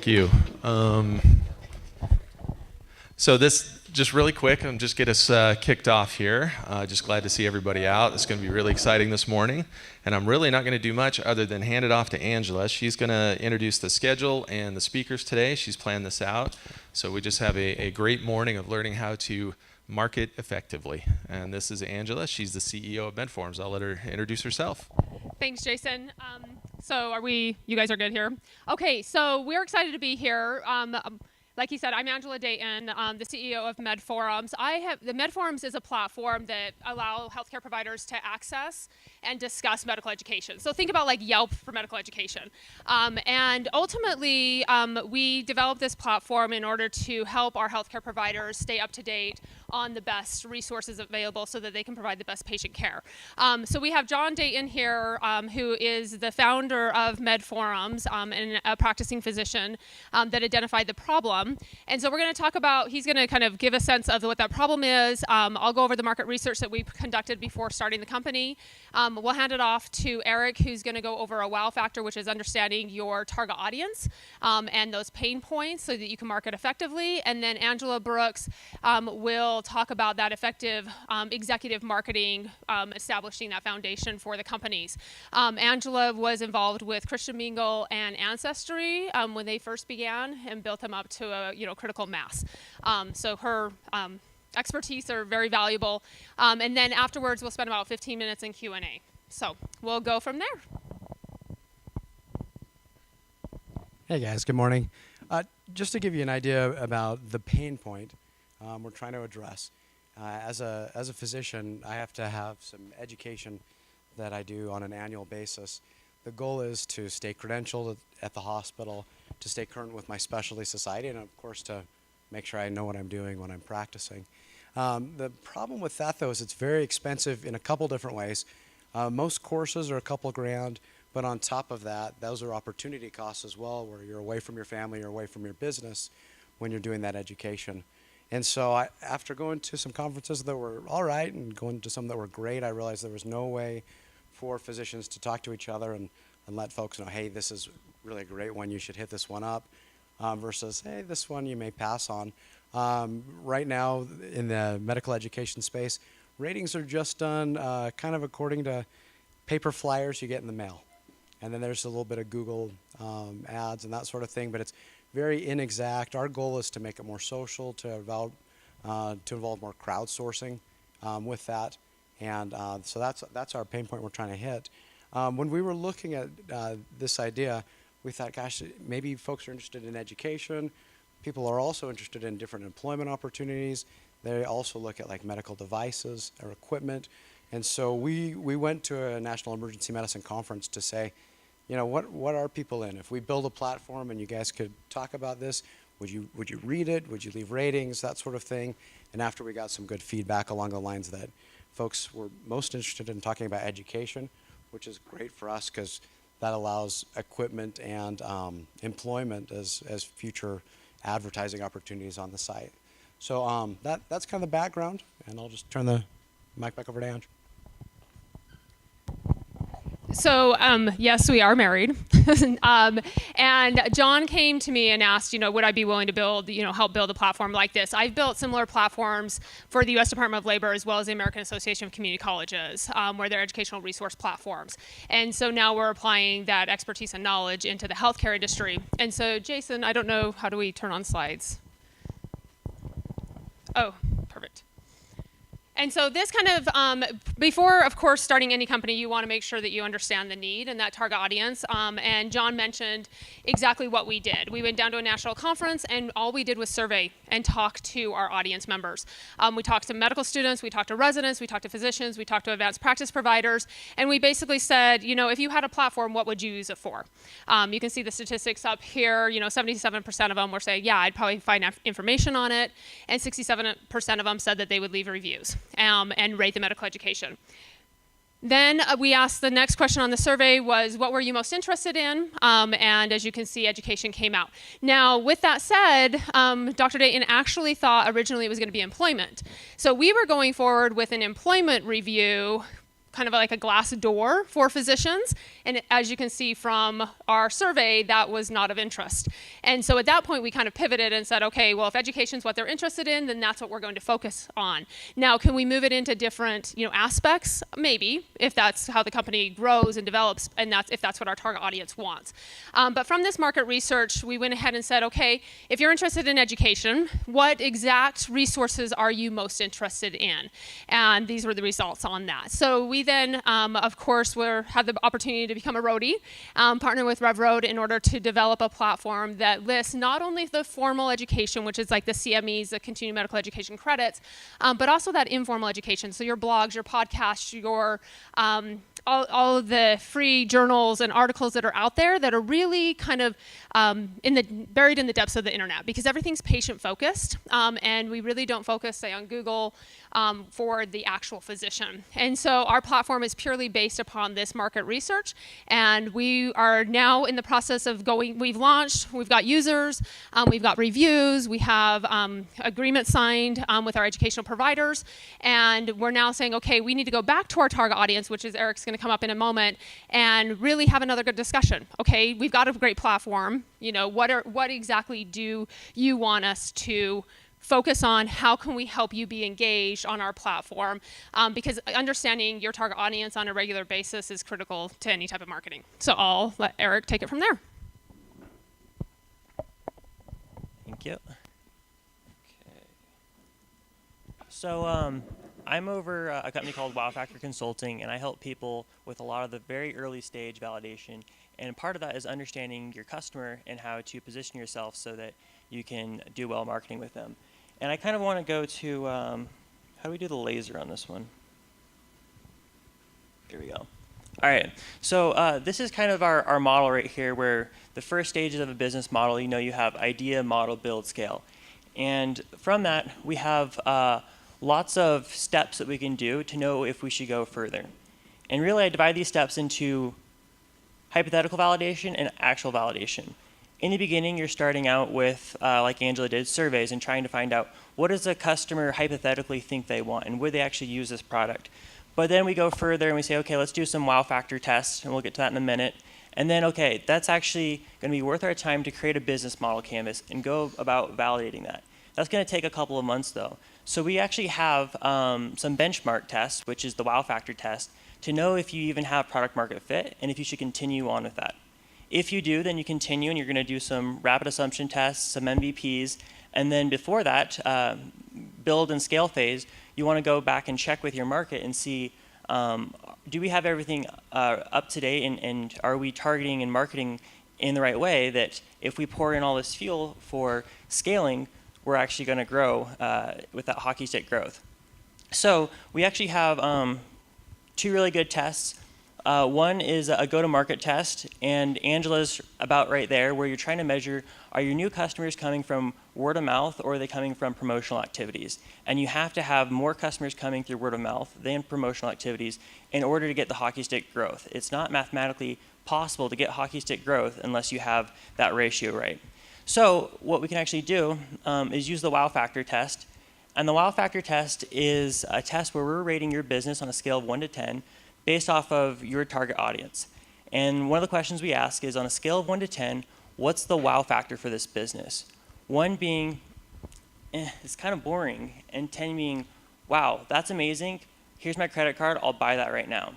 Thank you. So this, just really quick, and just get us kicked off here. Just glad to see everybody out. It's going to be really exciting this morning. And I'm really not going to do much other than hand it off to Angela. She's going to introduce the schedule and the speakers today. She's planned this out. So we just have a great morning of learning how to market effectively. And this is Angela. She's the CEO of Medforums. I'll let her introduce herself. Thanks, Jason. So you guys are good here? Okay, so we're excited to be here. Like he said, I'm Angela Dayton, the CEO of Medforums. The Medforums is a platform that allows healthcare providers to access and discuss medical education. So think about like Yelp for medical education. And ultimately, we developed this platform in order to help our healthcare providers stay up to date on the best resources available so that they can provide the best patient care. So we have John Dayton here, who is the founder of Medforums and a practicing physician that identified the problem. And so we're going to talk about, he's going to kind of give a sense of what that problem is. I'll go over the market research that we conducted before starting the company. We'll hand it off to Eric, who's going to go over a wow factor, which is understanding your target audience and those pain points so that you can market effectively. And then Angela Brooks will talk about that effective executive marketing, establishing that foundation for the companies. Angela was involved with Christian Mingle and Ancestry when they first began and built them up to a critical mass. So her expertise are very valuable. And then afterwards, we'll spend about 15 minutes in Q&A. So we'll go from there. Hey guys, good morning. Just to give you an idea about the pain point we're trying to address. As a physician, I have to have some education that I do on an annual basis. The goal is to stay credentialed at the hospital, to stay current with my specialty society, and of course to make sure I know what I'm doing when I'm practicing. The problem with that, though, is it's very expensive in a couple different ways. Most courses are a couple grand, but on top of that, those are opportunity costs as well, where you're away from your family, you're away from your business when you're doing that education. And so after going to some conferences that were all right and going to some that were great, I realized there was no way for physicians to talk to each other and let folks know, hey, this is really a great one, you should hit this one up, versus, hey, this one you may pass on. Right now in the medical education space, ratings are just done kind of according to paper flyers you get in the mail. And then there's a little bit of Google ads and that sort of thing, but it's very inexact. Our goal is to make it more social, to involve more crowdsourcing with that. And so that's our pain point we're trying to hit. When we were looking at this idea, we thought, gosh, maybe folks are interested in education. People are also interested in different employment opportunities. They also look at like medical devices or equipment. And so we went to a National Emergency Medicine Conference to say, what are people in? If we build a platform and you guys could talk about this, would you read it? Would you leave ratings? That sort of thing. And after we got some good feedback along the lines that folks were most interested in talking about education, which is great for us because that allows equipment and employment as future advertising opportunities on the site. So that's kind of the background, and I'll just turn the mic back over to Andrew. So yes, we are married. And John came to me and asked, would I be willing to help build a platform like this? I've built similar platforms for the U.S. Department of Labor as well as the American Association of Community Colleges, where they're educational resource platforms. And so now we're applying that expertise and knowledge into the healthcare industry. And so Jason, I don't know, how do we turn on slides? Oh, perfect. And so this kind of, before, of course, starting any company, you want to make sure that you understand the need and that target audience. And John mentioned exactly what we did. We went down to a national conference, and all we did was survey and talk to our audience members. We talked to medical students, we talked to residents, we talked to physicians, we talked to advanced practice providers, and we basically said, if you had a platform, what would you use it for? You can see the statistics up here. 77% of them were saying, yeah, I'd probably find information on it, and 67% of them said that they would leave reviews. And rate the medical education. Then we asked, the next question on the survey was, what were you most interested in? And as you can see, education came out. Now, with that said, Dr. Dayton actually thought originally it was going to be employment. So we were going forward with an employment review kind of like a glass door for physicians. And as you can see from our survey, that was not of interest. And so at that point, we kind of pivoted and said, okay, well, if education is what they're interested in, then that's what we're going to focus on. Now, can we move it into different aspects? Maybe, if that's how the company grows and develops, and if that's what our target audience wants. But from this market research, we went ahead and said, okay, if you're interested in education, what exact resources are you most interested in? And these were the results on that. So we then, of course, had the opportunity to become a roadie, partner with RevRoad in order to develop a platform that lists not only the formal education, which is like the CMEs, the continuing medical education credits, but also that informal education. So your blogs, your podcasts, your all of the free journals and articles that are out there that are really kind of buried in the depths of the internet, because everything's patient focused, and we really don't focus, say, on Google for the actual physician. And so our platform is purely based upon this market research, and we are now in the process of we've launched, we've got users, we've got reviews, we have agreements signed with our educational providers, and we're now saying, okay, we need to go back to our target audience, which is Eric's going to come up in a moment, and really have another good discussion. Okay, we've got a great platform. What exactly do you want us to focus on? How can we help you be engaged on our platform? Because understanding your target audience on a regular basis is critical to any type of marketing. So I'll let Eric take it from there. Thank you. Okay. So I'm over a company called Wow Factor Consulting, and I help people with a lot of the very early stage validation. And part of that is understanding your customer and how to position yourself so that you can do well marketing with them. And I kind of want to go to, how do we do the laser on this one? Here we go. All right, so this is kind of our model right here, where the first stages of a business model, you have idea, model, build, scale. And from that, we have lots of steps that we can do to know if we should go further. And really, I divide these steps into hypothetical validation and actual validation. In the beginning, you're starting out with, like Angela did, surveys and trying to find out what does a customer hypothetically think they want and would they actually use this product. But then we go further and we say, okay, let's do some wow factor tests, and we'll get to that in a minute. And then, okay, that's actually going to be worth our time to create a business model canvas and go about validating that. That's going to take a couple of months, though. So we actually have some benchmark tests, which is the wow factor test, to know if you even have product market fit and if you should continue on with that. If you do, then you continue and you're going to do some rapid assumption tests, some MVPs, and then before that, build and scale phase, you want to go back and check with your market and see, do we have everything up to date, and are we targeting and marketing in the right way that if we pour in all this fuel for scaling, we're actually going to grow with that hockey stick growth. So we actually have two really good tests. One is a go-to-market test, and Angela's about right there, where you're trying to measure, are your new customers coming from word of mouth or are they coming from promotional activities? And you have to have more customers coming through word of mouth than promotional activities in order to get the hockey stick growth. It's not mathematically possible to get hockey stick growth unless you have that ratio right. So what we can actually do is use the wow factor test. And the wow factor test is a test where we're rating your business on a scale of 1 to 10 based off of your target audience. And one of the questions we ask is, on a scale of 1 to 10, what's the wow factor for this business? 1 being, it's kind of boring, and 10 being, wow, that's amazing. Here's my credit card. I'll buy that right now.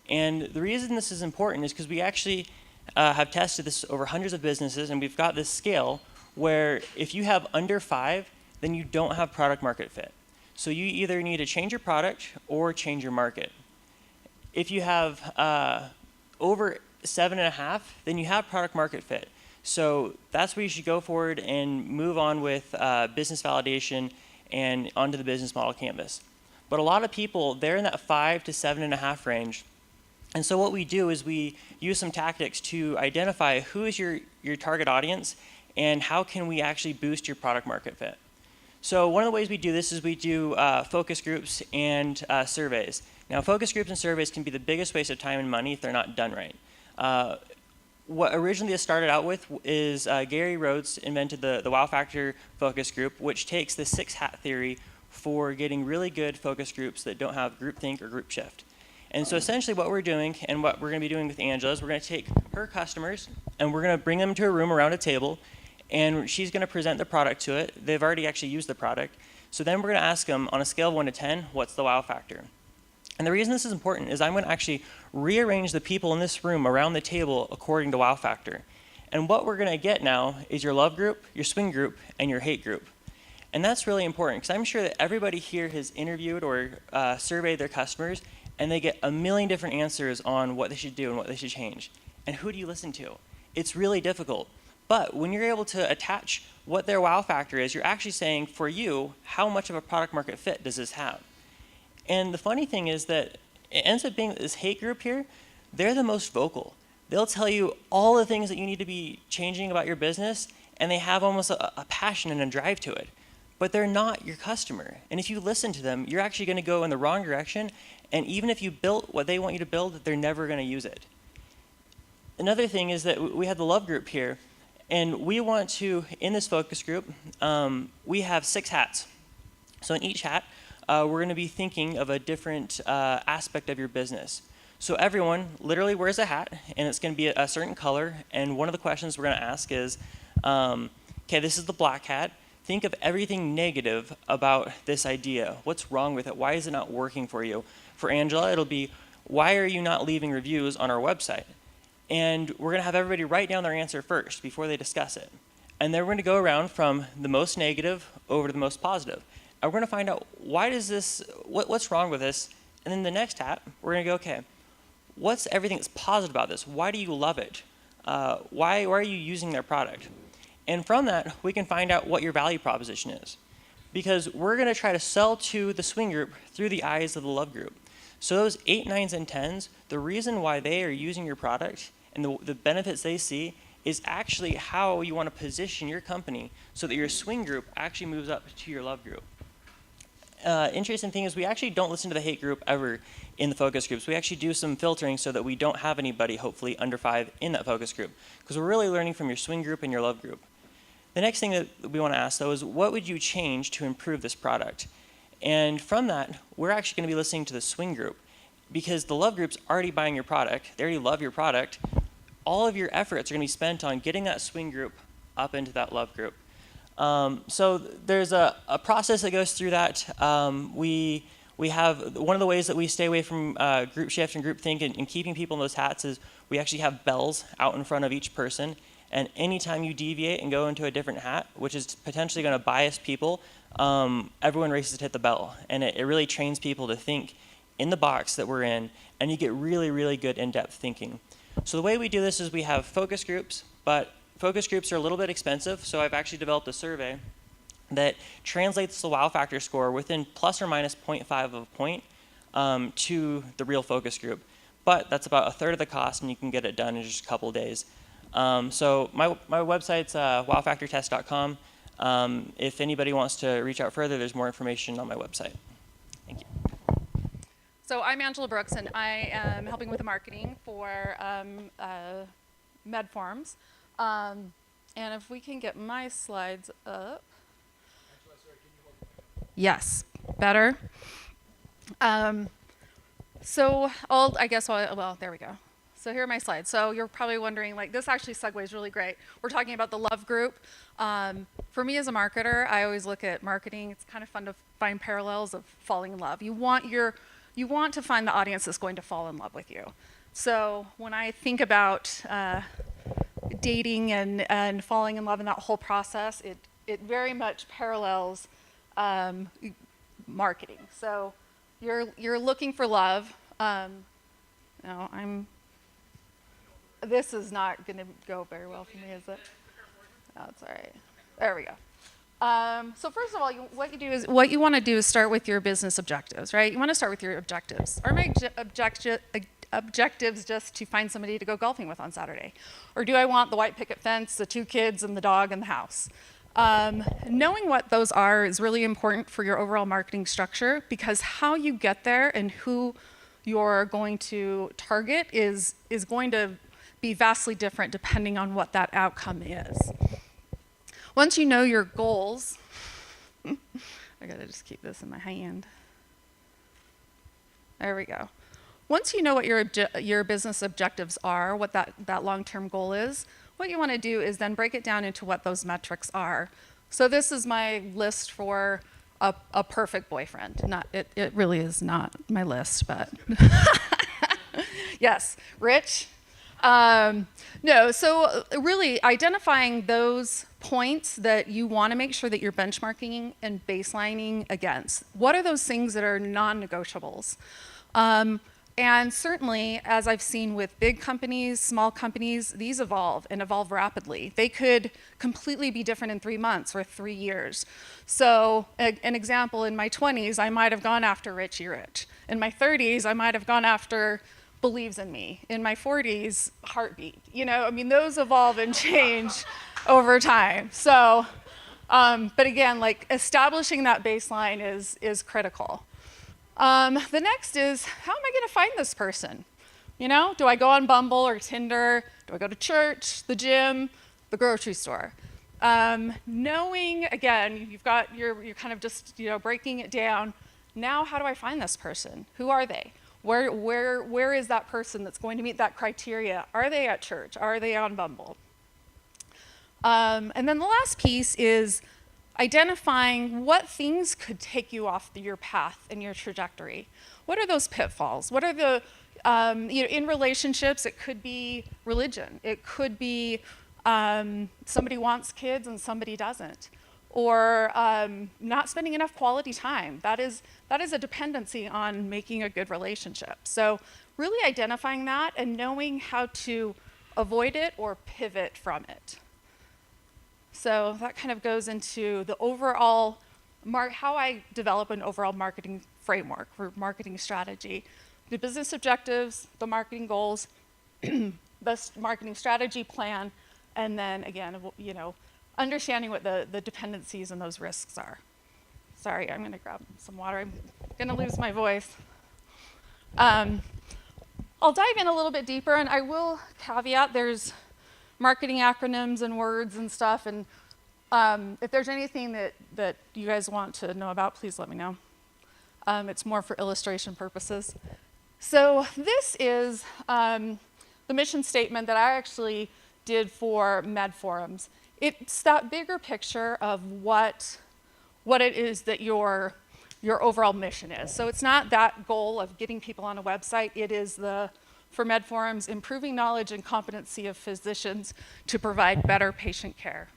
And the reason this is important is because we actually have tested this over hundreds of businesses, and we've got this scale where if you have under 5, then you don't have product market fit. So you either need to change your product or change your market. If you have over 7.5, then you have product market fit. So that's where you should go forward and move on with business validation and onto the business model canvas. But a lot of people, they're in that 5 to 7.5 range. And so what we do is we use some tactics to identify who is your target audience and how can we actually boost your product market fit. So one of the ways we do this is we do focus groups and surveys. Now, focus groups and surveys can be the biggest waste of time and money if they're not done right. What originally this started out with is Gary Rhodes invented the wow factor focus group, which takes the 6-hat theory for getting really good focus groups that don't have groupthink or group shift. And so essentially what we're doing and what we're going to be doing with Angela is we're going to take her customers and we're going to bring them to a room around a table, and she's going to present the product to it. They've already actually used the product. So then we're going to ask them on a scale of 1 to 10, what's the wow factor? And the reason this is important is I'm going to actually rearrange the people in this room around the table according to wow factor. And what we're going to get now is your love group, your swing group, and your hate group. And that's really important because I'm sure that everybody here has interviewed or surveyed their customers, and they get a million different answers on what they should do and what they should change. And who do you listen to? It's really difficult. But when you're able to attach what their wow factor is, you're actually saying, for you, how much of a product market fit does this have? And the funny thing is that it ends up being that this hate group here, they're the most vocal. They'll tell you all the things that you need to be changing about your business, and they have almost a passion and a drive to it. But they're not your customer. And if you listen to them, you're actually going to go in the wrong direction. And even if you built what they want you to build, they're never going to use it. Another thing is that we have the love group here. And we want to, in this focus group, we have 6 hats. So in each hat, we're going to be thinking of a different aspect of your business. So everyone literally wears a hat, and it's going to be a certain color. And one of the questions we're going to ask is, okay, this is the black hat. Think of everything negative about this idea. What's wrong with it? Why is it not working for you? For Angela, it'll be, why are you not leaving reviews on our website? And we're going to have everybody write down their answer first before they discuss it. And then we're going to go around from the most negative over to the most positive. And we're going to find out, why does this, what's wrong with this? And then the next hat, we're going to go, okay, what's everything that's positive about this? Why do you love it? Why are you using their product? And from that, we can find out what your value proposition is. Because we're going to try to sell to the swing group through the eyes of the love group. So those 8, 9s, and 10s, the reason why they are using your product and the benefits they see is actually how you want to position your company so that your swing group actually moves up to your love group. Interesting thing is we actually don't listen to the hate group ever in the focus groups. We actually do some filtering so that we don't have anybody, hopefully, under 5 in that focus group. Because we're really learning from your swing group and your love group. The next thing that we want to ask, though, is what would you change to improve this product? And from that, we're actually going to be listening to the swing group. Because the love group's already buying your product. They already love your product. All of your efforts are going to be spent on getting that swing group up into that love group. So there's a process that goes through that. We have, one of the ways that we stay away from group shift and group think and keeping people in those hats is we actually have bells out in front of each person. And anytime you deviate and go into a different hat, which is potentially going to bias people, everyone races to hit the bell. And it really trains people to think in the box that we're in, and you get really, really good in-depth thinking. So the way we do this is we have focus groups, but focus groups are a little bit expensive, so I've actually developed a survey that translates the wow factor score within plus or minus 0.5 of a point to the real focus group. But that's about 1/3 of the cost, and you can get it done in just a couple of days. So my website's wowfactortest.com. If anybody wants to reach out further, there's more information on my website. Thank you. So I'm Angela Brooks, and I am helping with the marketing for Medforums. And if we can get my slides up. Yes, better. So well, there we go. So here are my slides. So you're probably wondering, like, this actually segues really great. We're talking about the love group. For me as a marketer, I always look at marketing. It's kind of fun to find parallels of falling in love. You want to find the audience that's going to fall in love with you. So when I think about dating and falling in love in that whole process, it very much parallels marketing. So you're looking for love. This is not going to go very well for me, is it? No, it's all right. There we go. So first of all, what you want to do is start with your business objectives, right? You want to start with your objectives. Are my objectives just to find somebody to go golfing with on Saturday? Or do I want the white picket fence, the 2 kids, and the dog in the house? Knowing what those are is really important for your overall marketing structure, because how you get there and who you're going to target is going to be vastly different depending on what that outcome is. Once you know your goals, I gotta just keep this in my hand. There we go. Once you know what your business objectives are, what that long-term goal is, what you want to do is then break it down into what those metrics are. So this is my list for a perfect boyfriend. It really is not my list, but yes, rich. No, so really identifying those points that you want to make sure that you're benchmarking and baselining against. What are those things that are non-negotiables? And certainly, as I've seen with big companies, small companies, these evolve and evolve rapidly. They could completely be different in 3 months or 3 years. So an example, in my 20s, I might have gone after Richie Rich. In my 30s, I might have gone after Believes in Me. In my 40s, Heartbeat. You know, I mean, those evolve and change over time. So, but again, like establishing that baseline is critical. The next is, how am I going to find this person? You know, do I go on Bumble or Tinder? Do I go to church, the gym, the grocery store? Knowing, again, you're kind of just, you know, breaking it down. Now, how do I find this person? Who are they? Where is that person that's going to meet that criteria? Are they at church? Are they on Bumble? And then the last piece is identifying what things could take you off your path and your trajectory. What are those pitfalls? What are the, in relationships, it could be religion. It could be somebody wants kids and somebody doesn't. Or not spending enough quality time. That is a dependency on making a good relationship. So really identifying that and knowing how to avoid it or pivot from it. So that kind of goes into the overall, how I develop an overall marketing framework for marketing strategy. The business objectives, the marketing goals, the marketing strategy plan, and then again, you know, understanding what the dependencies and those risks are. Sorry, I'm gonna grab some water. I'm gonna lose my voice. I'll dive in a little bit deeper, and I will caveat there's marketing acronyms and words and stuff, and if there's anything that you guys want to know about, please let me know. It's more for illustration purposes. So this is the mission statement that I actually did for Medforums. It's that bigger picture of what it is that your overall mission is. So it's not that goal of getting people on a website. It is for Medforums, improving knowledge and competency of physicians to provide better patient care.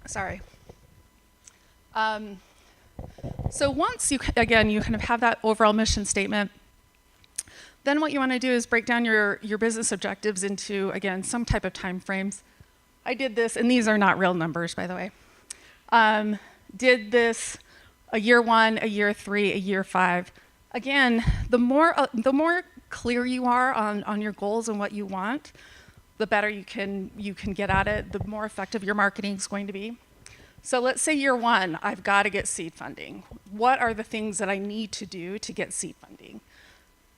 Sorry. So once you kind of have that overall mission statement, then what you want to do is break down your business objectives into, again, some type of time frames. I did this, and these are not real numbers, by the way. Did this a year 1, a year 3, a year 5. Again, the more clear you are on your goals and what you want, the better you can get at it, the more effective your marketing is going to be. So let's say year 1, I've got to get seed funding. What are the things that I need to do to get seed funding?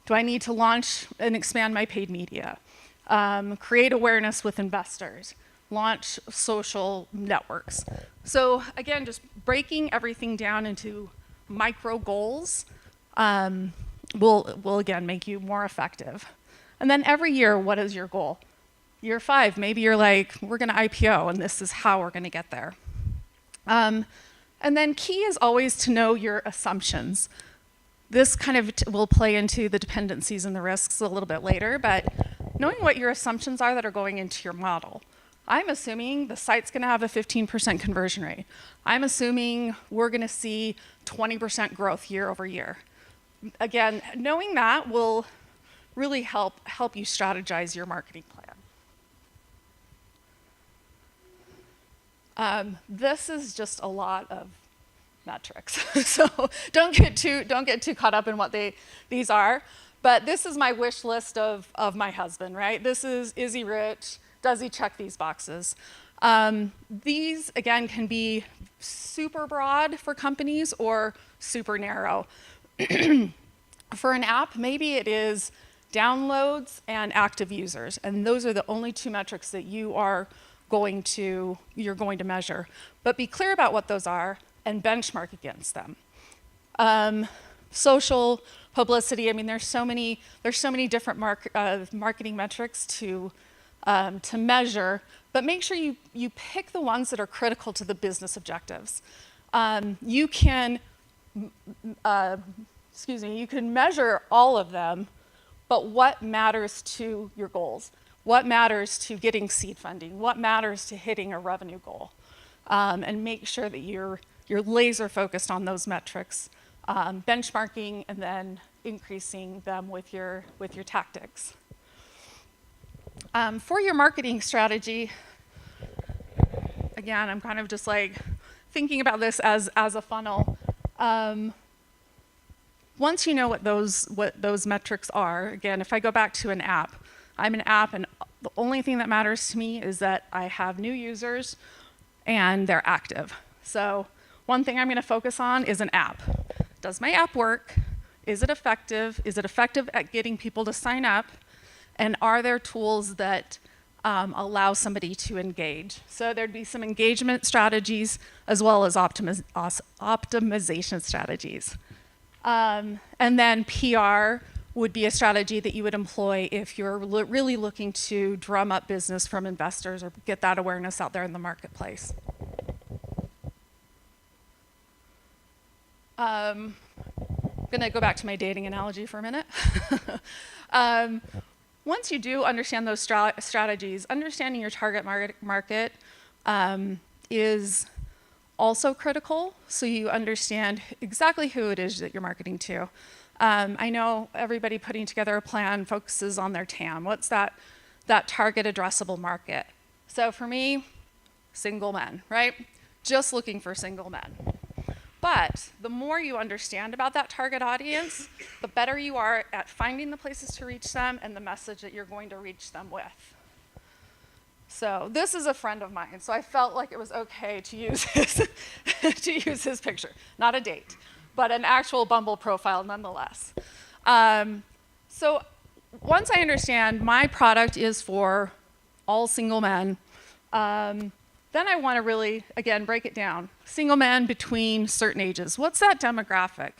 Do I need to launch and expand my paid media? Create awareness with investors? Launch social networks? So again, just breaking everything down into micro goals will again make you more effective. And then every year, what is your goal? Year 5, maybe you're like, we're going to IPO, and this is how we're going to get there. And then key is always to know your assumptions. This kind of will play into the dependencies and the risks a little bit later, but knowing what your assumptions are that are going into your model. I'm assuming the site's going to have a 15% conversion rate. I'm assuming we're going to see 20% growth year over year. Again, knowing that will really help you strategize your marketing plan. This is just a lot of metrics, so don't get too caught up in what these are. But this is my wish list of my husband, right? This is he rich? Does he check these boxes? These again can be super broad for companies or super narrow. For an app, maybe it is downloads and active users, and those are the only 2 metrics that you're going to measure. But be clear about what those are and benchmark against them. social publicity. I mean, there's so many different marketing metrics to measure, but make sure you pick the ones that are critical to the business objectives. You can measure all of them, but what matters to your goals? What matters to getting seed funding? What matters to hitting a revenue goal? And make sure that you're laser focused on those metrics, benchmarking and then increasing them with your tactics. For your marketing strategy, again, I'm kind of just like thinking about this as a funnel. Once you know what those metrics are, again, if I go back to an app, I'm an app, and the only thing that matters to me is that I have new users and they're active. So one thing I'm going to focus on is an app. Does my app work? Is it effective? Is it effective at getting people to sign up? And are there tools that allow somebody to engage? So there'd be some engagement strategies as well as optimization strategies. And then PR would be a strategy that you would employ if you're really looking to drum up business from investors or get that awareness out there in the marketplace. I'm gonna go back to my dating analogy for a minute. Once you do understand those strategies, understanding your target market is also critical, so you understand exactly who it is that you're marketing to. I know everybody putting together a plan focuses on their TAM. What's that target addressable market? So for me, single men, right? Just looking for single men. But the more you understand about that target audience, the better you are at finding the places to reach them and the message that you're going to reach them with. So this is a friend of mine, so I felt like it was okay to use his picture. Not a date, but an actual Bumble profile nonetheless. So once I understand my product is for all single men, then I want to really, again, break it down. Single men between certain ages. What's that demographic?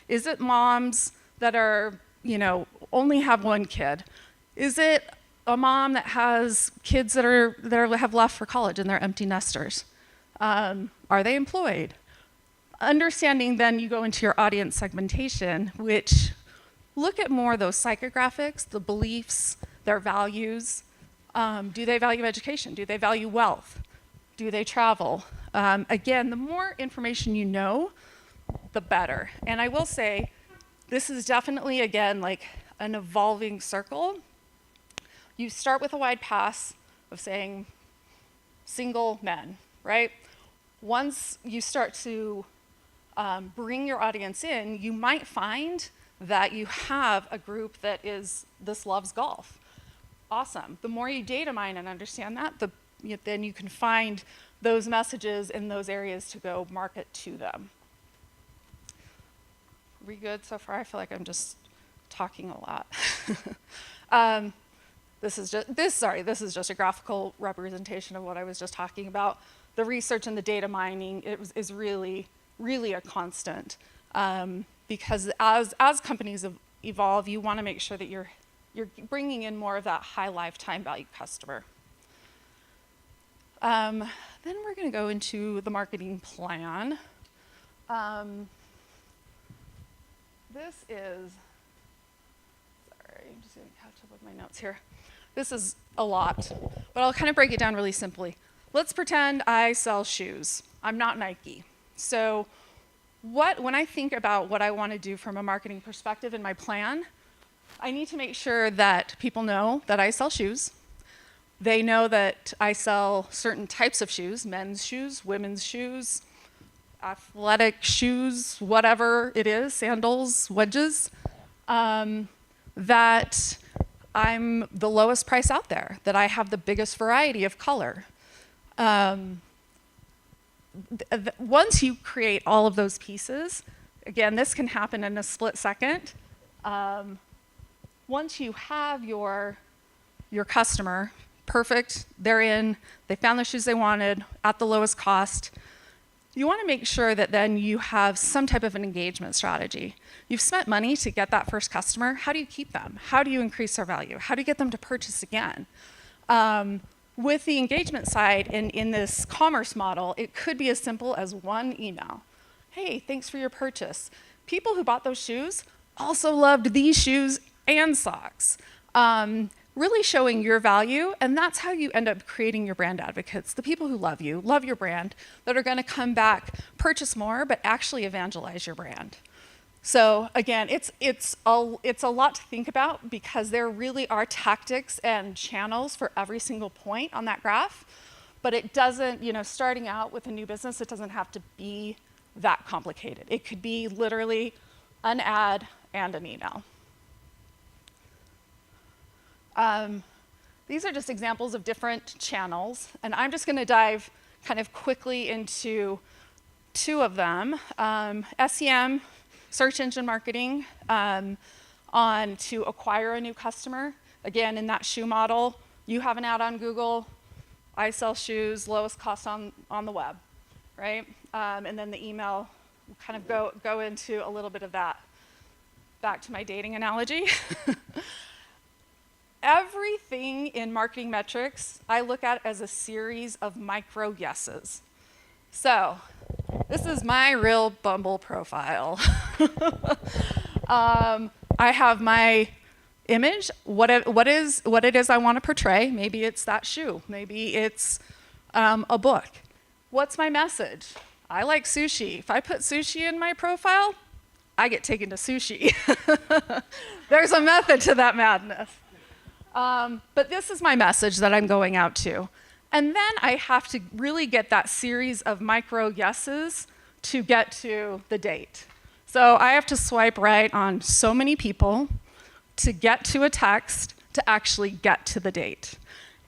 Is it moms that are, only have one kid? Is it a mom that has kids that have left for college and they're empty nesters? Are they employed? Understanding, then you go into your audience segmentation, which look at more those psychographics, the beliefs, their values. Do they value education? Do they value wealth? Do they travel? Again, the more information you know, the better. And I will say, this is definitely, again, like an evolving circle. You start with a wide pass of saying single men, right? Once you start to bring your audience in, you might find that you have a group that loves golf. Awesome. The more you data mine and understand that, then you can find those messages in those areas to go market to them. We good so far? I feel like I'm just talking a lot. This is just a graphical representation of what I was just talking about. The research and the data mining is really, really a constant, because as companies evolve, you want to make sure that you're bringing in more of that high lifetime value customer. Then we're going to go into the marketing plan. This is, sorry, I'm just going to catch up with my notes here. This is a lot, but I'll kind of break it down really simply. Let's pretend I sell shoes. I'm not Nike. So when I think about what I want to do from a marketing perspective in my plan, I need to make sure that people know that I sell shoes. They know that I sell certain types of shoes, men's shoes, women's shoes, athletic shoes, whatever it is, sandals, wedges, that I'm the lowest price out there, that I have the biggest variety of color. Once you create all of those pieces, again, this can happen in a split second. Once you have your customer, perfect, they're in, they found the shoes they wanted at the lowest cost, you want to make sure that then you have some type of an engagement strategy. You've spent money to get that first customer. How do you keep them? How do you increase their value? How do you get them to purchase again? With the engagement side in this commerce model, it could be as simple as one email. Hey, thanks for your purchase. People who bought those shoes also loved these shoes and socks. Really showing your value, and that's how you end up creating your brand advocates, the people who love you, love your brand, that are gonna come back, purchase more, but actually evangelize your brand. So again, it's a lot to think about because there really are tactics and channels for every single point on that graph, but it doesn't, starting out with a new business, it doesn't have to be that complicated. It could be literally an ad and an email. These are just examples of different channels, and I'm just gonna dive kind of quickly into two of them. SEM, search engine marketing, on to acquire a new customer. Again, in that shoe model, you have an ad on Google, I sell shoes, lowest cost on the web, right? And then the email, kind of go into a little bit of that. Back to my dating analogy. Everything in marketing metrics, I look at as a series of micro yeses. So, this is my real Bumble profile. I have my image, what it is I want to portray. Maybe it's that shoe. Maybe it's a book. What's my message? I like sushi. If I put sushi in my profile, I get taken to sushi. There's a method to that madness. But this is my message that I'm going out to. And then I have to really get that series of micro yeses to get to the date. So I have to swipe right on so many people to get to a text to actually get to the date.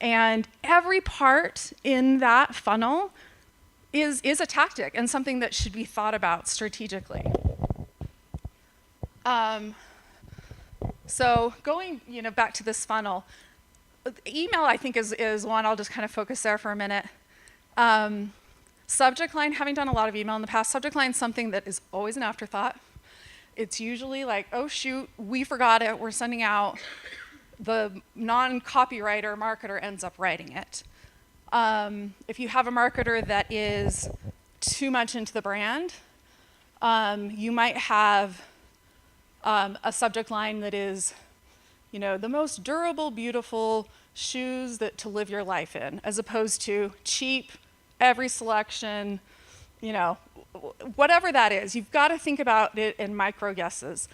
And every part in that funnel is a tactic and something that should be thought about strategically. So going back to this funnel, email I think is one. I'll just kind of focus there for a minute. Subject line, having done a lot of email in the past, subject line is something that is always an afterthought. It's usually like, oh shoot, we forgot it, we're sending out. The non-copywriter marketer ends up writing it. If you have a marketer that is too much into the brand, you might have a subject line that is, the most durable, beautiful shoes to live your life in, as opposed to cheap, every selection, whatever that is. You've got to think about it in micro guesses.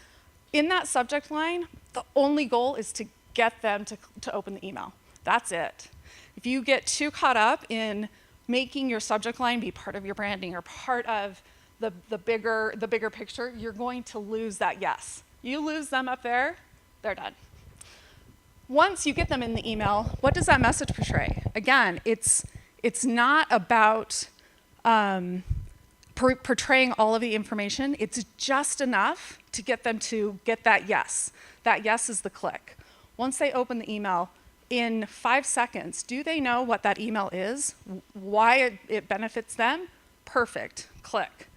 In that subject line, the only goal is to get them to open the email. That's it. If you get too caught up in making your subject line be part of your branding or part of the bigger picture, you're going to lose that yes. You lose them up there, they're done. Once you get them in the email, what does that message portray? Again, it's not about portraying all of the information. It's just enough to get them to get that yes. That yes is the click. Once they open the email, in 5 seconds, do they know what that email is? Why it benefits them? Perfect, click.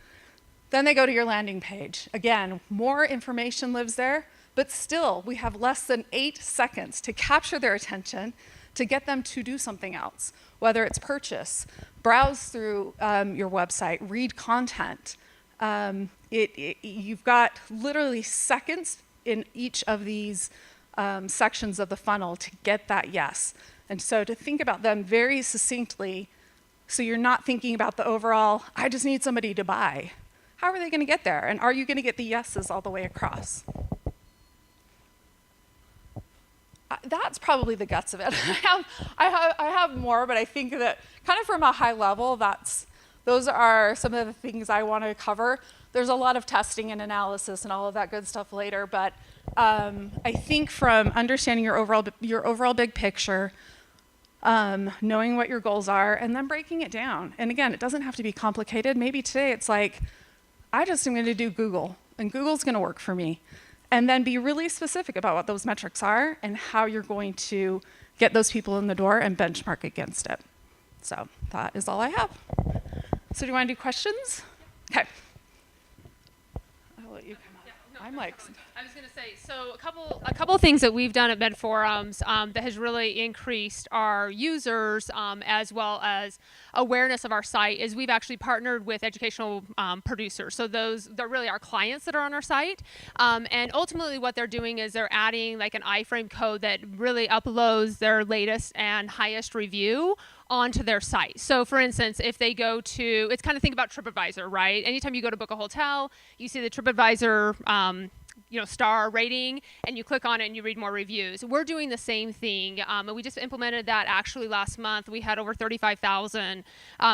Then they go to your landing page. Again, more information lives there, but still, we have less than 8 seconds to capture their attention to get them to do something else, whether it's purchase, browse through your website, read content. You've got literally seconds in each of these sections of the funnel to get that yes. And so to think about them very succinctly, so you're not thinking about the overall, I just need somebody to buy. How are they going to get there? And are you going to get the yeses all the way across? That's probably the guts of it. I have more, but I think that kind of from a high level, those are some of the things I want to cover. There's a lot of testing and analysis and all of that good stuff later, but I think from understanding your overall big picture, knowing what your goals are, and then breaking it down. And again, it doesn't have to be complicated. Maybe today it's like, I just am going to do Google, and Google's going to work for me. And then be really specific about what those metrics are and how you're going to get those people in the door and benchmark against it. So that is all I have. So do you want to do questions? Okay. I'll let you come up. I'm like, I was going to say, so a couple of things that we've done at Medforums that has really increased our users as well as awareness of our site is we've actually partnered with educational producers. So they're really our clients that are on our site. And ultimately what they're doing is they're adding like an iframe code that really uploads their latest and highest review onto their site. So for instance, if they go to, it's kind of think about TripAdvisor, right? Anytime you go to book a hotel, you see the TripAdvisor star rating, and you click on it and you read more reviews. We're doing the same thing. And we just implemented that actually last month. We had over 35,000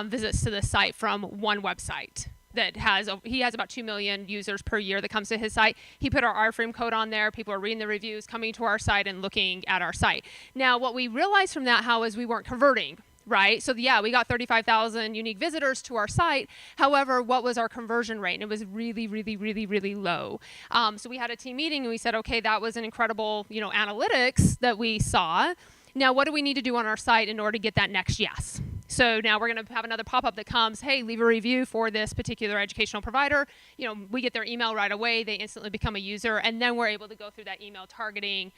visits to the site from one website. He has about 2 million users per year that comes to his site. He put our iframe code on there. People are reading the reviews, coming to our site and looking at our site. Now, what we realized from that, is we weren't converting. Right? So yeah, we got 35,000 unique visitors to our site. However, what was our conversion rate? And it was really, really, really, really low. So we had a team meeting and we said, okay, that was an incredible, analytics that we saw. Now, what do we need to do on our site in order to get that next yes? So now we're going to have another pop-up that comes, hey, leave a review for this particular educational provider. We get their email right away. They instantly become a user. And then we're able to go through that email targeting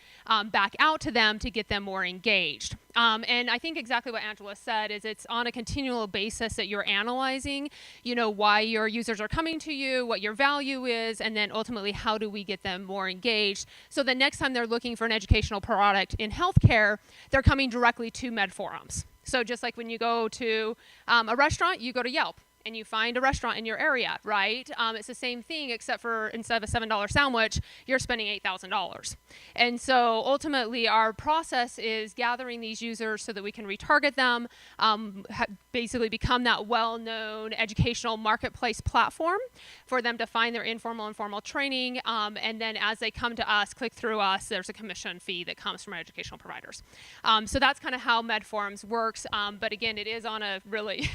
back out to them to get them more engaged. And I think exactly what Angela said is it's on a continual basis that you're analyzing, why your users are coming to you, what your value is, and then ultimately how do we get them more engaged so that next time they're looking for an educational product in healthcare, they're coming directly to Medforums. So just like when you go to a restaurant, you go to Yelp and you find a restaurant in your area, right? It's the same thing, except for instead of a $7 sandwich, you're spending $8,000. And so ultimately our process is gathering these users so that we can retarget them, basically become that well-known educational marketplace platform for them to find their informal and formal training. And then as they come to us, click through us, there's a commission fee that comes from our educational providers. So that's kind of how Medforums works. But again, it is on a really,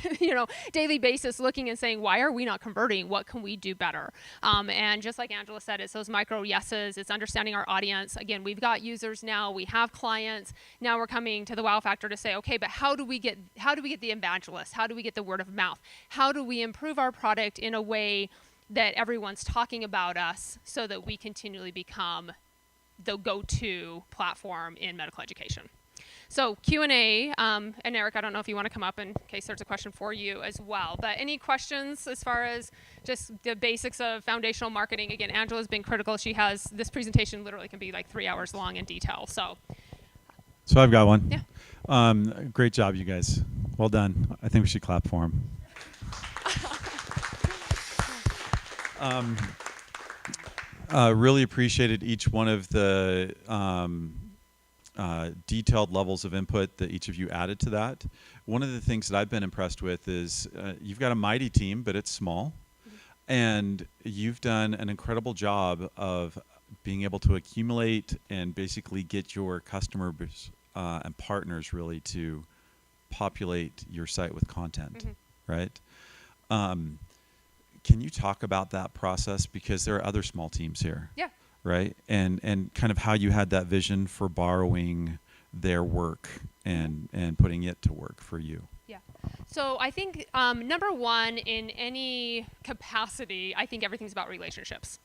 daily basis looking and saying, why are we not converting? What can we do better? And just like Angela said, it's those micro yeses. It's understanding our audience. Again, we've got users now. We have clients. Now we're coming to the wow factor to say, okay, but how do we get the evangelists? How do we get the word of mouth? How do we improve our product in a way that everyone's talking about us so that we continually become the go-to platform in medical education? So Q&A, and Eric, I don't know if you want to come up in case there's a question for you as well. But any questions as far as just the basics of foundational marketing? Again, Angela's been critical. She has, this presentation literally can be like 3 hours long in detail. So I've got one. Yeah. Great job, you guys. Well done. I think we should clap for him. Really appreciated each one of the detailed levels of input that each of you added to that. One of the things that I've been impressed with is you've got a mighty team, but it's small. And you've done an incredible job of being able to accumulate and basically get your customers and partners really to populate your site with content, right? Can you talk about that process? Because there are other small teams here. Yeah. Right? And kind of how you had that vision for borrowing their work and putting it to work for you. Yeah. So I think number one, in any capacity, I think everything's about relationships.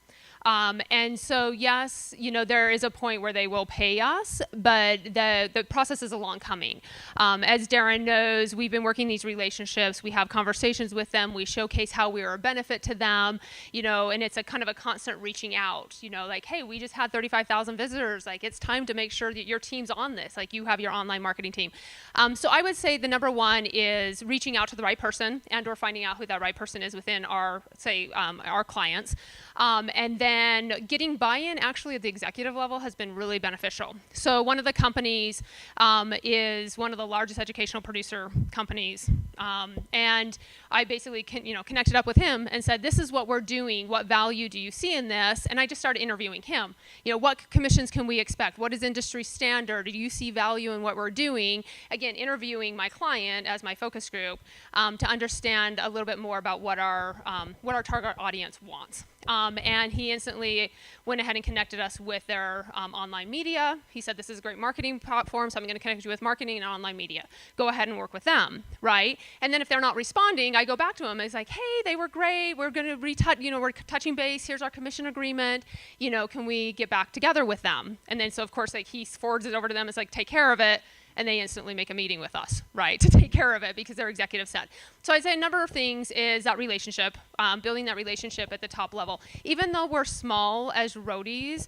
And so, yes, there is a point where they will pay us, but the process is a long coming. As Darren knows, we've been working these relationships. We have conversations with them. We showcase how we are a benefit to them, and it's a kind of a constant reaching out, like, hey, we just had 35,000 visitors. Like, it's time to make sure that your team's on this. Like, you have your online marketing team. So I would say the number one is reaching out to the right person and or finding out who that right person is within our, our clients. And then getting buy-in actually at the executive level has been really beneficial. So one of the companies is one of the largest educational producer companies. And I basically connected up with him and said, this is what we're doing. What value do you see in this? And I just started interviewing him. What commissions can we expect? What is industry standard? Do you see value in what we're doing? Again, interviewing my client as my focus group to understand a little bit more about what our target audience wants. And he instantly went ahead and connected us with their online media. He said, this is a great marketing platform, so I'm going to connect you with marketing and online media. Go ahead and work with them, right? And then if they're not responding, I go back to him. It's like, hey, they were great. We're going to retouch, we're touching base. Here's our commission agreement. Can we get back together with them? And then so of course, like he forwards it over to them. It's like, take care of it. And they instantly make a meeting with us, right, to take care of it because their executive said. So I'd say a number of things is that relationship, building that relationship at the top level. Even though we're small as roadies,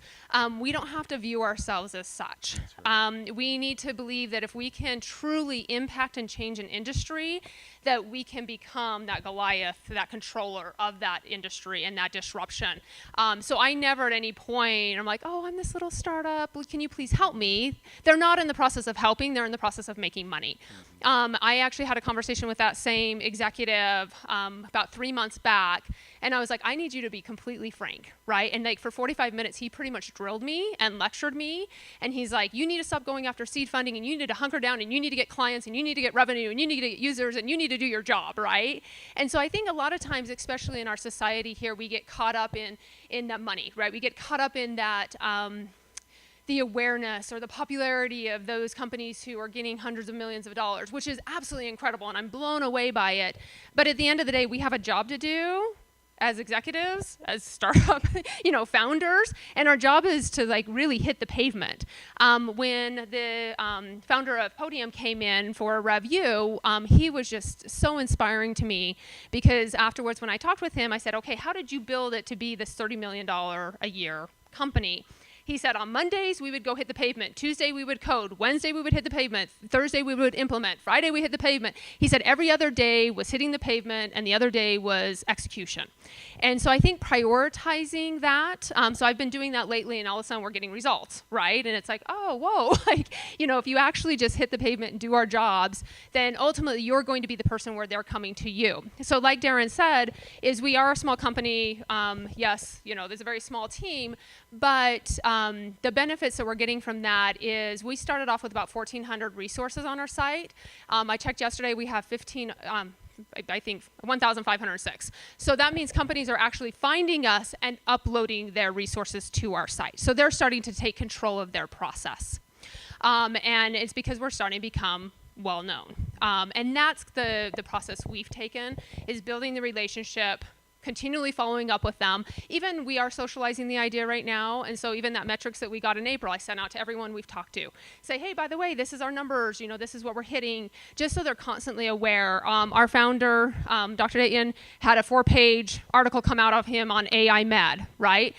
we don't have to view ourselves as such. We need to believe that if we can truly impact and change an industry, that we can become that Goliath, that controller of that industry and that disruption. So I never at any point, I'm like, oh, I'm this little startup, can you please help me? They're not in the process of helping, they're in the process of making money. I actually had a conversation with that same executive about 3 months back, and I was like, I need you to be completely frank, right? And like for 45 minutes, he pretty much drilled me and lectured me, and he's like, you need to stop going after seed funding, and you need to hunker down, and you need to get clients, and you need to get revenue, and you need to get users, and you need to do your job, right? And so I think a lot of times, especially in our society here, we get caught up in that money, right? We get caught up in that the awareness or the popularity of those companies who are getting hundreds of millions of dollars, which is absolutely incredible, and I'm blown away by it. But at the end of the day, we have a job to do as executives, as startup, founders, and our job is to like really hit the pavement. When the founder of Podium came in for a review, he was just so inspiring to me because afterwards when I talked with him, I said, okay, how did you build it to be this $30 million a year company? He said on Mondays, we would go hit the pavement. Tuesday, we would code. Wednesday, we would hit the pavement. Thursday, we would implement. Friday, we hit the pavement. He said every other day was hitting the pavement, and the other day was execution. And so I think prioritizing that, so I've been doing that lately, and all of a sudden we're getting results, right? And it's like, oh, whoa, if you actually just hit the pavement and do our jobs, then ultimately you're going to be the person where they're coming to you. So like Darren said, is we are a small company. Yes, there's a very small team, but the benefits that we're getting from that is we started off with about 1,400 resources on our site. I checked yesterday, we have 1,506. So that means companies are actually finding us and uploading their resources to our site. So they're starting to take control of their process. And it's because we're starting to become well known. And that's the process we've taken, is building the relationship, continually following up with them. Even we are socializing the idea right now, and so even that metrics that we got in April, I sent out to everyone we've talked to. Say, hey, by the way, this is our numbers, this is what we're hitting, just so they're constantly aware. Our founder, Dr. Dayton, had a 4-page article come out of him on AI Med, right?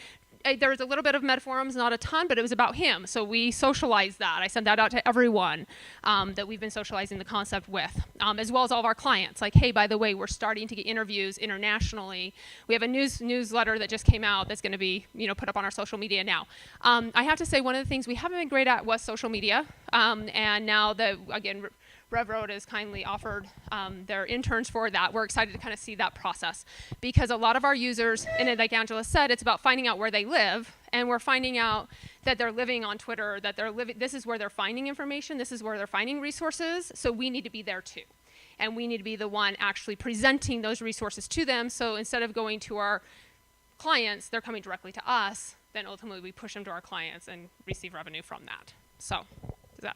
There was a little bit of Medforums, not a ton, but it was about him. So we socialized that. I sent that out to everyone that we've been socializing the concept with, as well as all of our clients. Like, hey, by the way, we're starting to get interviews internationally. We have a newsletter that just came out that's going to be, put up on our social media now. I have to say, one of the things we haven't been great at was social media. And now that, again, RevRoad has kindly offered their interns for that. We're excited to kind of see that process because a lot of our users, and like Angela said, it's about finding out where they live, and we're finding out that they're living on Twitter, that they're living, this is where they're finding information, this is where they're finding resources, so we need to be there too. And we need to be the one actually presenting those resources to them, so instead of going to our clients, they're coming directly to us, then ultimately we push them to our clients and receive revenue from that. So, is that...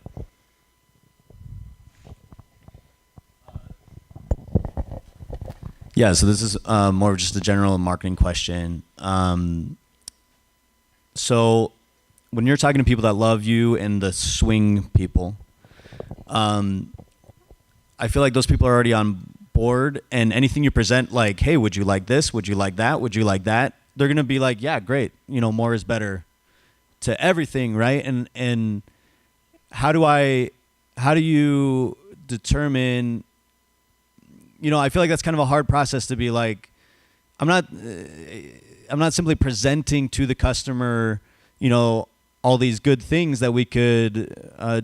Yeah, so this is more of just a general marketing question. So when you're talking to people that love you and the swing people, I feel like those people are already on board, and anything you present, like, hey, would you like this? Would you like that? Would you like that? They're going to be like, yeah, great. More is better to everything, right? And how do you determine... I feel like that's kind of a hard process to be like, I'm not simply presenting to the customer, all these good things that we could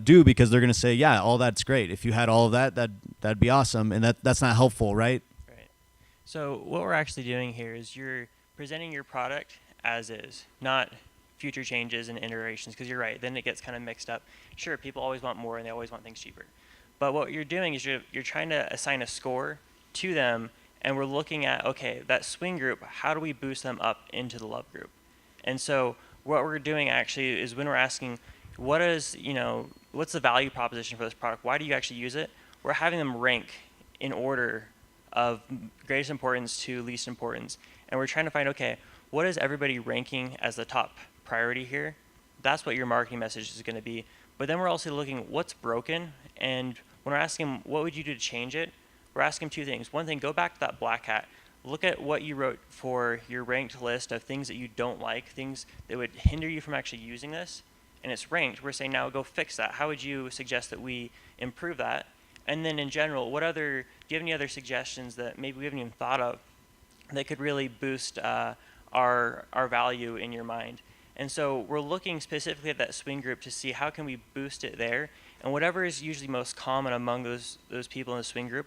do because they're going to say, yeah, all that's great. If you had all of that, that'd be awesome. And that's not helpful, right? Right. So what we're actually doing here is you're presenting your product as is, not future changes and iterations, because you're right, then it gets kind of mixed up. Sure, people always want more and they always want things cheaper. But what you're doing is you're trying to assign a score to them and we're looking at, okay, that swing group, how do we boost them up into the love group? And so what we're doing actually is when we're asking, what's the value proposition for this product? Why do you actually use it? We're having them rank in order of greatest importance to least importance. And we're trying to find, okay, what is everybody ranking as the top priority here? That's what your marketing message is going to be. But then we're also looking what's broken, and when we're asking them, what would you do to change it? We're asking them two things. One thing, go back to that black hat. Look at what you wrote for your ranked list of things that you don't like, things that would hinder you from actually using this, and it's ranked. We're saying now go fix that. How would you suggest that we improve that? And then in general, do you have any other suggestions that maybe we haven't even thought of that could really boost our value in your mind? And so we're looking specifically at that swing group to see how can we boost it there. And whatever is usually most common among those people in the swing group,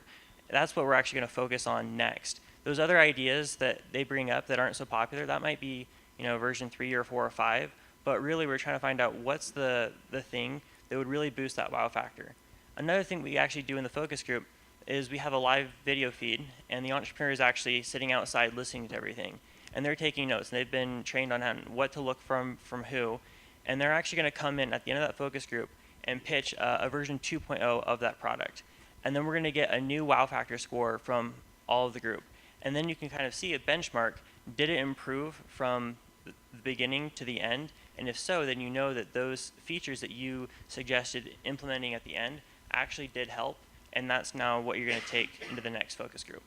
that's what we're actually going to focus on next. Those other ideas that they bring up that aren't so popular, that might be version 3 or 4 or 5. But really we're trying to find out what's the thing that would really boost that wow factor. Another thing we actually do in the focus group is we have a live video feed, and the entrepreneur is actually sitting outside listening to everything. And they're taking notes, and they've been trained on what to look from who. And they're actually going to come in at the end of that focus group and pitch a version 2.0 of that product. And then we're going to get a new wow factor score from all of the group. And then you can kind of see a benchmark. Did it improve from the beginning to the end? And if so, then you know that those features that you suggested implementing at the end actually did help. And that's now what you're going to take into the next focus group.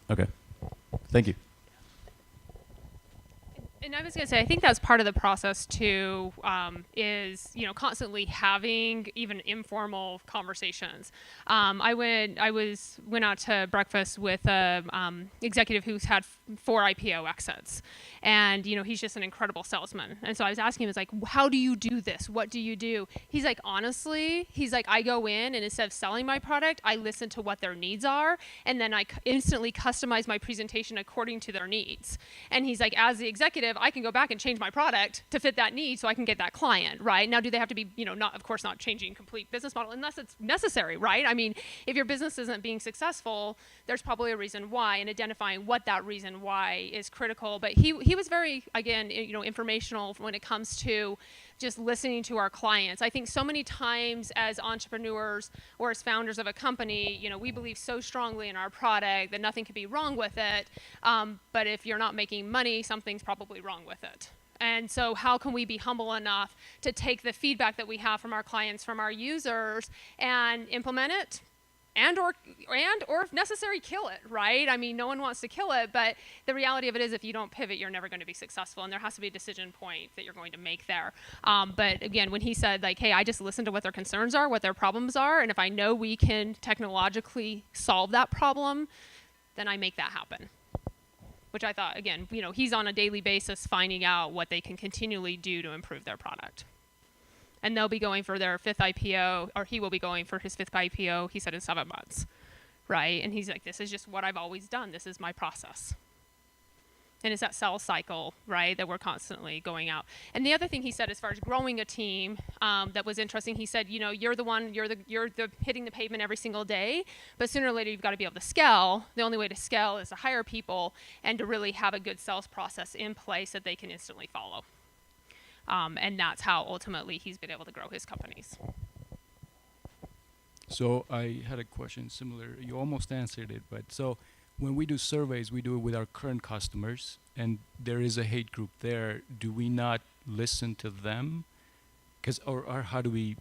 Okay. Thank you. And I was going to say, I think that's part of the process too, is constantly having even informal conversations. I went out to breakfast with a executive who's had 4 IPO exits, and he's just an incredible salesman. And so I was asking him, I was like, how do you do this? What do you do? He's like, honestly, I go in and instead of selling my product, I listen to what their needs are, and then I instantly customize my presentation according to their needs. And he's like, as the executive, I can go back and change my product to fit that need so I can get that client, right? Now, do they have to be, not changing complete business model unless it's necessary, right? I mean, if your business isn't being successful, there's probably a reason why, and identifying what that reason why is critical. But he was very, again, informational when it comes to just listening to our clients. I think so many times as entrepreneurs or as founders of a company, we believe so strongly in our product that nothing could be wrong with it. But if you're not making money, something's probably wrong with it. And so how can we be humble enough to take the feedback that we have from our clients, from our users, and implement it? And or if necessary, kill it, right? I mean, no one wants to kill it, but the reality of it is if you don't pivot, you're never going to be successful, and there has to be a decision point that you're going to make there. But again, when he said, hey, I just listen to what their concerns are, what their problems are, and if I know we can technologically solve that problem, then I make that happen. Which I thought, again, he's on a daily basis finding out what they can continually do to improve their product. And they'll be going for their 5th IPO, or he will be going for his 5th IPO, he said, in 7 months, right? And he's like, this is just what I've always done. This is my process. And it's that sales cycle, right, that we're constantly going out. And the other thing he said as far as growing a team that was interesting, he said, you're the hitting the pavement every single day, but sooner or later you've got to be able to scale. The only way to scale is to hire people and to really have a good sales process in place that they can instantly follow. And that's how ultimately he's been able to grow his companies. So I had a question similar. You almost answered it, but so when we do surveys, we do it with our current customers, and there is a hate group there. Do we not listen to them? Or how do we?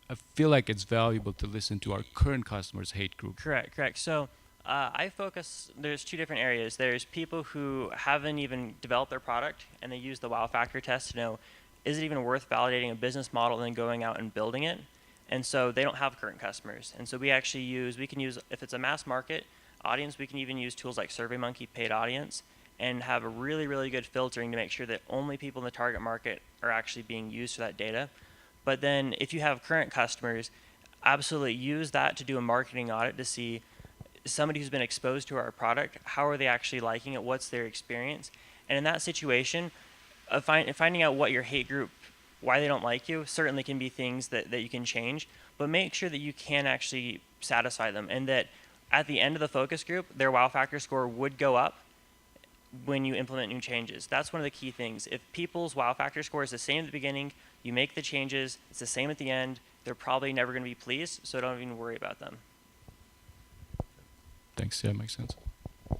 I feel like it's valuable to listen to our current customers' hate group. Correct. So I focus, there's 2 different areas. There's people who haven't even developed their product, and they use the wow factor test to know, is it even worth validating a business model and then going out and building it? And so they don't have current customers. And so we can use, if it's a mass market audience, we can even use tools like SurveyMonkey Paid Audience and have a really, really good filtering to make sure that only people in the target market are actually being used for that data. But then if you have current customers, absolutely use that to do a marketing audit to see somebody who's been exposed to our product, how are they actually liking it, what's their experience. And in that situation, finding out what your hate group, why they don't like you, certainly can be things that you can change, but make sure that you can actually satisfy them, and that at the end of the focus group, their wow factor score would go up when you implement new changes. That's one of the key things. If people's wow factor score is the same at the beginning, you make the changes, it's the same at the end, they're probably never going to be pleased, so don't even worry about them. Thanks. Yeah, makes sense. Any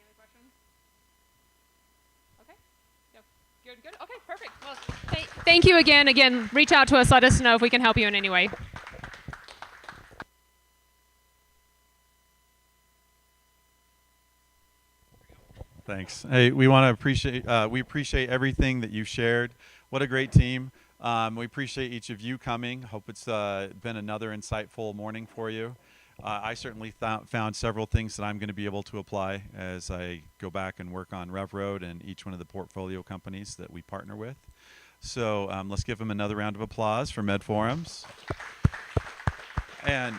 other questions? Okay. No. Good. Okay, perfect. Well, thank you again. Again, reach out to us. Let us know if we can help you in any way. Thanks. Hey, we want to appreciate everything that you shared. What a great team. We appreciate each of you coming. Hope it's been another insightful morning for you. I certainly found several things that I'm going to be able to apply as I go back and work on RevRoad and each one of the portfolio companies that we partner with. So let's give them another round of applause for Medforums. And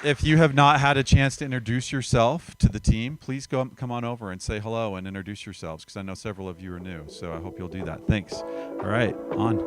if you have not had a chance to introduce yourself to the team, please come on over and say hello and introduce yourselves, because I know several of you are new. So I hope you'll do that. Thanks. All right, on.